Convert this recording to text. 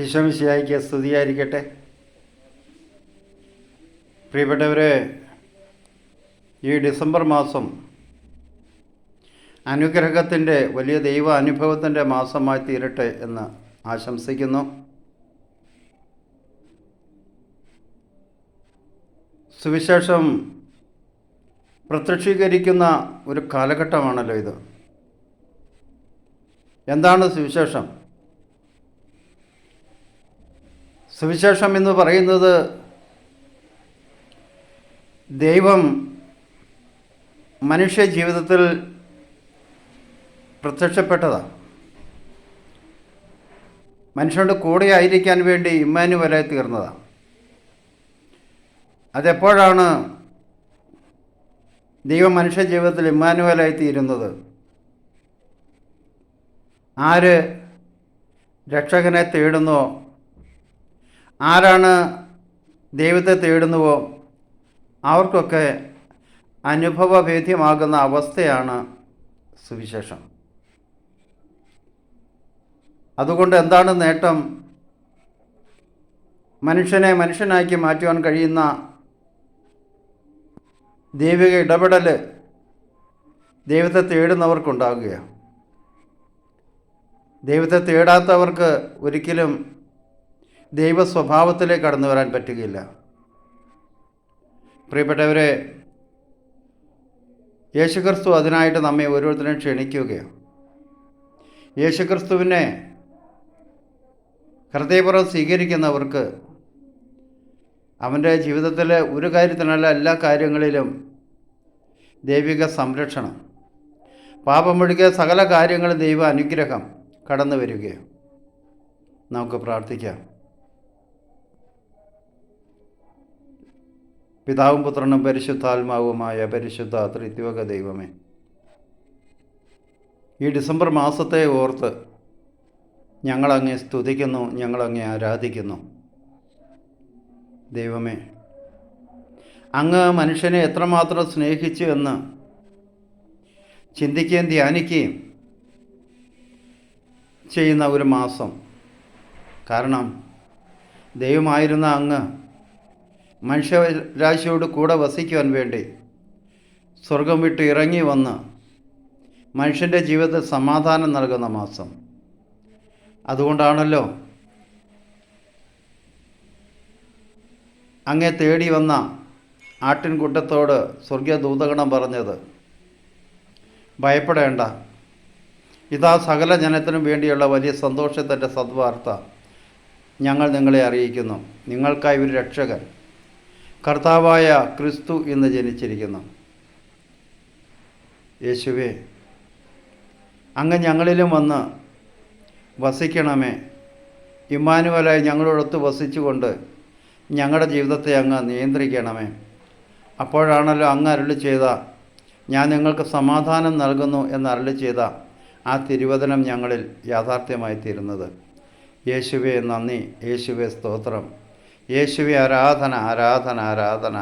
ഈശോ മിശിഹായ്ക്ക് സ്തുതിയായിരിക്കട്ടെ. പ്രിയപ്പെട്ടവരെ, ഈ ഡിസംബർ മാസം അനുഗ്രഹത്തിൻ്റെ വലിയ ദൈവ അനുഭവത്തിൻ്റെ മാസമായി തീരട്ടെ എന്ന് ആശംസിക്കുന്നു. സുവിശേഷം പ്രത്യക്ഷീകരിക്കുന്ന ഒരു കാലഘട്ടമാണല്ലോ ഇത്. എന്താണ് സുവിശേഷം? സുവിശേഷം എന്ന് പറയുന്നത് ദൈവം മനുഷ്യ ജീവിതത്തിൽ പ്രത്യക്ഷപ്പെട്ടതാണ്. മനുഷ്യൻ്റെ കൂടെ ആയിരിക്കാൻ വേണ്ടി ഇമ്മാനുവേലായി തീർന്നതാണ്. അതെപ്പോഴാണ് ദൈവം മനുഷ്യ ജീവിതത്തിൽ ഇമ്മാനുവേലായി തീരുന്നത്? ആര് രക്ഷകനെ തേടുന്നുവോ, ആരാണ് ദൈവത്തെ തേടുന്നുവോ അവർക്കൊക്കെ അനുഭവഭേദ്യമാകുന്ന അവസ്ഥയാണ് സുവിശേഷം. അതുകൊണ്ട് എന്താണ് നേട്ടം? മനുഷ്യനെ മനുഷ്യനാക്കി മാറ്റുവാൻ കഴിയുന്ന ദൈവിക ഇടപെടൽ ദൈവത്തെ തേടുന്നവർക്കുണ്ടാകുകയാണ്. ദൈവത്തെ തേടാത്തവർക്ക് ഒരിക്കലും ദൈവ സ്വഭാവത്തിലേക്ക് കടന്നു വരാൻ പറ്റുകയില്ല. പ്രിയപ്പെട്ടവരെ, യേശുക്രിസ്തു അതിനായിട്ട് നമ്മെ ഓരോരുത്തരെയും ക്ഷണിക്കുകയാണ്. യേശുക്രിസ്തുവിനെ ഹൃദയപൂർവ്വം സ്വീകരിക്കുന്നവർക്ക് അവൻ്റെ ജീവിതത്തിലെ ഒരു കാര്യത്തിനല്ല, എല്ലാ കാര്യങ്ങളിലും ദൈവിക സംരക്ഷണം, പാപമൊഴികെ സകല കാര്യങ്ങളും ദൈവ അനുഗ്രഹം കടന്നു വരികയാണ്. നമുക്ക് പ്രാർത്ഥിക്കാം. പിതാവും പുത്രനും പരിശുദ്ധാത്മാവുമായ പരിശുദ്ധ ത്രിത്വക ദൈവമേ, ഈ ഡിസംബർ മാസത്തെ ഓർത്ത് ഞങ്ങളങ്ങേ സ്തുതിക്കുന്നു, ഞങ്ങളങ്ങേ ആരാധിക്കുന്നു. ദൈവമേ, അങ്ങ് മനുഷ്യനെ എത്രമാത്രം സ്നേഹിച്ചു എന്ന് ചിന്തിക്കുകയും ധ്യാനിക്കുകയും ചെയ്യുന്ന ഒരു മാസം. കാരണം ദൈവമായിരുന്ന അങ്ങ് മനുഷ്യരാശിയോട് കൂടെ വസിക്കുവാൻ വേണ്ടി സ്വർഗം വിട്ട് ഇറങ്ങി വന്ന് മനുഷ്യൻ്റെ ജീവിതത്തിൽ സമാധാനം നൽകുന്ന മാസം. അതുകൊണ്ടാണല്ലോ അങ്ങേ തേടി വന്ന ആട്ടിൻകൂട്ടത്തോട് സ്വർഗീയ ദൂതഗണം പറഞ്ഞത്, ഭയപ്പെടേണ്ട, ഇതാ സകല ജനത്തിനും വേണ്ടിയുള്ള വലിയ സന്തോഷത്തിൻ്റെ സദ്വാർത്ത ഞങ്ങൾ നിങ്ങളെ അറിയിക്കുന്നു. നിങ്ങൾക്കായി ഒരു രക്ഷകൻ, കർത്താവായ ക്രിസ്തു ഇന്ന് ജനിച്ചിരിക്കുന്നു. യേശുവേ, അങ്ങ് ഞങ്ങളിലും വന്ന് വസിക്കണമേ. ഇമ്മാനുവേലായി ഞങ്ങളോടൊത്ത് വസിച്ചുകൊണ്ട് ഞങ്ങളുടെ ജീവിതത്തെ അങ്ങ് നിയന്ത്രിക്കണമേ. അപ്പോഴാണല്ലോ അങ്ങ് അരുളി ചെയ്ത, ഞാൻ നിങ്ങൾക്ക് സമാധാനം നൽകുന്നു എന്ന് അരുളി ചെയ്ത ആ തിരുവചനം ഞങ്ങളിൽ യാഥാർത്ഥ്യമായി തീരുന്നത്. യേശുവേ നന്ദി, യേശുവേ സ്തോത്രം, യേശുവേ ആരാധന ആരാധന ആരാധന.